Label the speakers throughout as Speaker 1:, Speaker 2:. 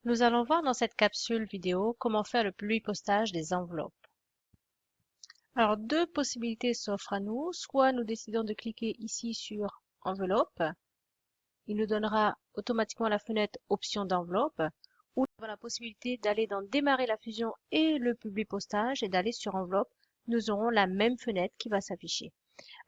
Speaker 1: Nous allons voir dans cette capsule vidéo comment faire le publipostage des enveloppes. Alors, deux possibilités s'offrent à nous. Soit nous décidons de cliquer ici sur Enveloppe. Il nous donnera automatiquement la fenêtre Options d'enveloppe. Ou nous avons la possibilité d'aller dans Démarrer la fusion et le publipostage et d'aller sur Enveloppe. Nous aurons la même fenêtre qui va s'afficher.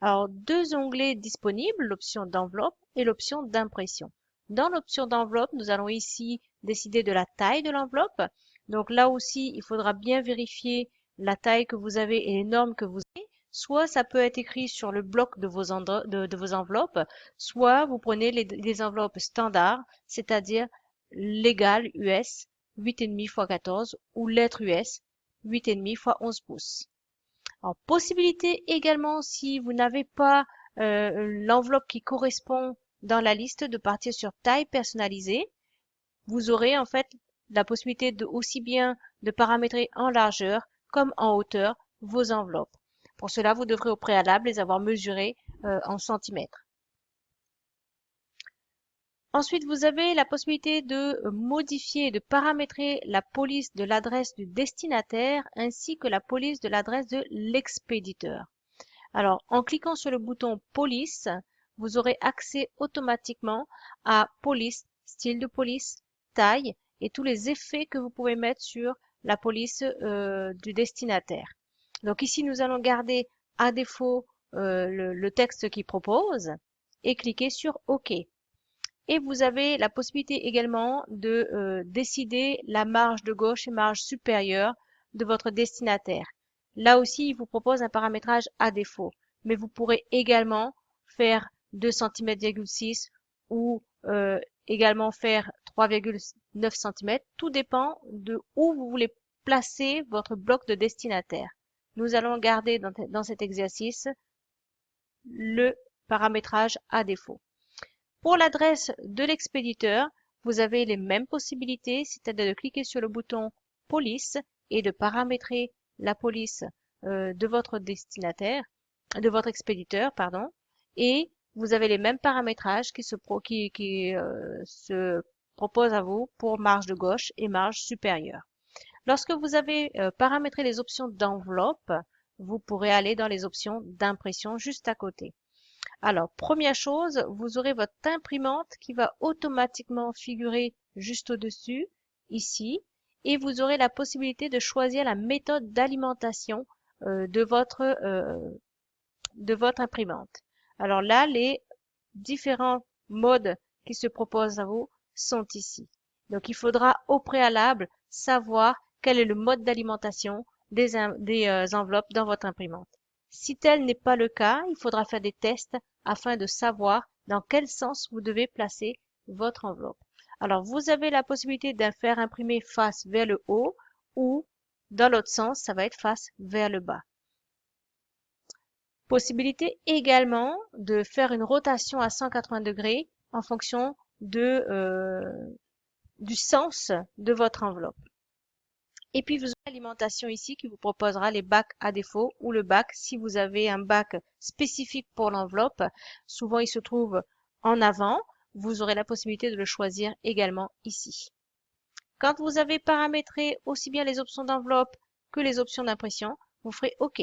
Speaker 1: Alors, deux onglets disponibles, l'option d'enveloppe et l'option d'impression. Dans l'option d'enveloppe, nous allons ici décider de la taille de l'enveloppe. Donc là aussi, il faudra bien vérifier la taille que vous avez et les normes que vous avez. Soit ça peut être écrit sur le bloc de vos enveloppes, soit vous prenez les enveloppes standards, c'est-à-dire légales US 8,5 x 14 ou lettres US 8,5 x 11 pouces. En possibilité également, si vous n'avez pas l'enveloppe qui correspond dans la liste, de partir sur taille personnalisée. Vous aurez en fait la possibilité de aussi bien de paramétrer en largeur comme en hauteur vos enveloppes. Pour cela, vous devrez au préalable les avoir mesurées en centimètres. Ensuite, vous avez la possibilité de modifier et de paramétrer la police de l'adresse du destinataire ainsi que la police de l'adresse de l'expéditeur. Alors, en cliquant sur le bouton police, vous aurez accès automatiquement à police, style de police, taille et tous les effets que vous pouvez mettre sur la police du destinataire. Donc ici, nous allons garder à défaut le texte qu'il propose et cliquer sur OK. Et vous avez la possibilité également de décider la marge de gauche et marge supérieure de votre destinataire. Là aussi, il vous propose un paramétrage à défaut, mais vous pourrez également faire 2 cm,6 ou également faire 3,9 cm. Tout dépend de où vous voulez placer votre bloc de destinataire. Nous allons garder dans cet exercice le paramétrage à défaut. Pour l'adresse de l'expéditeur, vous avez les mêmes possibilités, c'est-à-dire de cliquer sur le bouton police et de paramétrer la police de votre destinataire, de votre expéditeur, pardon, et vous avez les mêmes paramétrages qui se proposent à vous pour marge de gauche et marge supérieure. Lorsque vous avez paramétré les options d'enveloppe, vous pourrez aller dans les options d'impression juste à côté. Alors, première chose, vous aurez votre imprimante qui va automatiquement figurer juste au-dessus, ici, et vous aurez la possibilité de choisir la méthode d'alimentation de votre imprimante. Alors là, les différents modes qui se proposent à vous sont ici. Donc, il faudra au préalable savoir quel est le mode d'alimentation des enveloppes dans votre imprimante. Si tel n'est pas le cas, il faudra faire des tests afin de savoir dans quel sens vous devez placer votre enveloppe. Alors, vous avez la possibilité de faire imprimer face vers le haut ou dans l'autre sens, ça va être face vers le bas. Possibilité également de faire une rotation à 180 degrés en fonction du sens de votre enveloppe. Et puis, vous avez l'alimentation ici qui vous proposera les bacs à défaut ou le bac si vous avez un bac spécifique pour l'enveloppe. Souvent, il se trouve en avant. Vous aurez la possibilité de le choisir également ici. Quand vous avez paramétré aussi bien les options d'enveloppe que les options d'impression, vous ferez OK.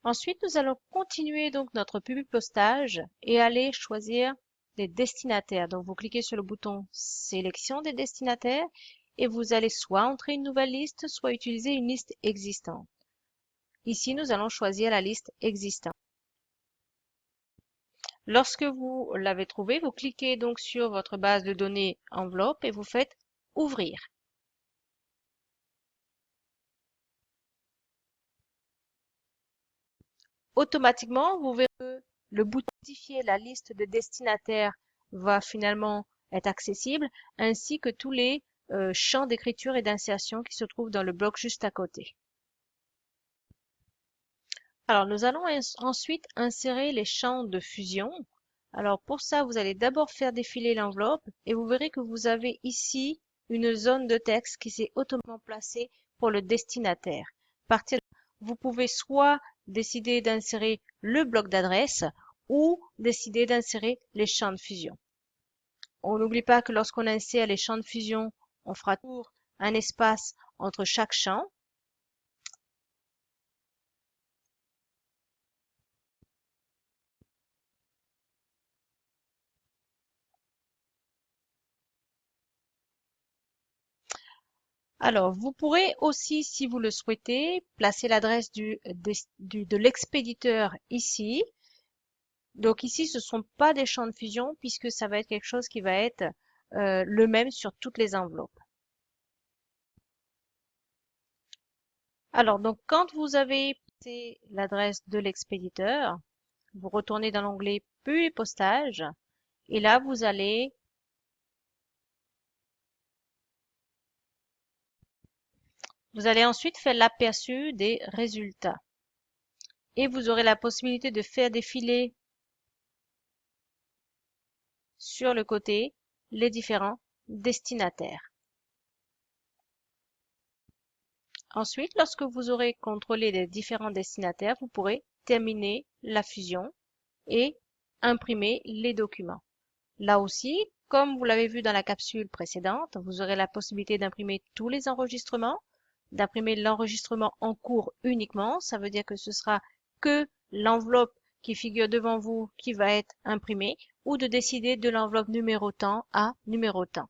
Speaker 1: Ensuite, nous allons continuer donc notre publipostage et aller choisir des destinataires. Donc, vous cliquez sur le bouton Sélection des destinataires et vous allez soit entrer une nouvelle liste, soit utiliser une liste existante. Ici, nous allons choisir la liste existante. Lorsque vous l'avez trouvé, vous cliquez donc sur votre base de données enveloppe et vous faites Ouvrir. Automatiquement, vous verrez que le bouton Modifier la liste de destinataires va finalement être accessible, ainsi que tous les champs d'écriture et d'insertion qui se trouvent dans le bloc juste à côté. Alors, nous allons ensuite insérer les champs de fusion. Alors, pour ça, vous allez d'abord faire défiler l'enveloppe et vous verrez que vous avez ici une zone de texte qui s'est automatiquement placée pour le destinataire. À partir de là, vous pouvez soit décider d'insérer le bloc d'adresse ou décider d'insérer les champs de fusion. On n'oublie pas que lorsqu'on insère les champs de fusion, on fera toujours un espace entre chaque champ. Alors, vous pourrez aussi, si vous le souhaitez, placer l'adresse de l'expéditeur ici. Donc ici, ce ne sont pas des champs de fusion puisque ça va être quelque chose qui va être le même sur toutes les enveloppes. Alors, donc quand vous avez placé l'adresse de l'expéditeur, vous retournez dans l'onglet Flux et postage et là, vous allez ensuite faire l'aperçu des résultats et vous aurez la possibilité de faire défiler sur le côté les différents destinataires. Ensuite, lorsque vous aurez contrôlé les différents destinataires, vous pourrez terminer la fusion et imprimer les documents. Là aussi, comme vous l'avez vu dans la capsule précédente, vous aurez la possibilité d'imprimer tous les enregistrements, d'imprimer l'enregistrement en cours uniquement. Ça veut dire que ce sera que l'enveloppe qui figure devant vous qui va être imprimée ou de décider de l'enveloppe numéro tant à numéro tant.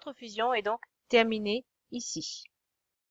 Speaker 1: Notre fusion est donc terminée ici.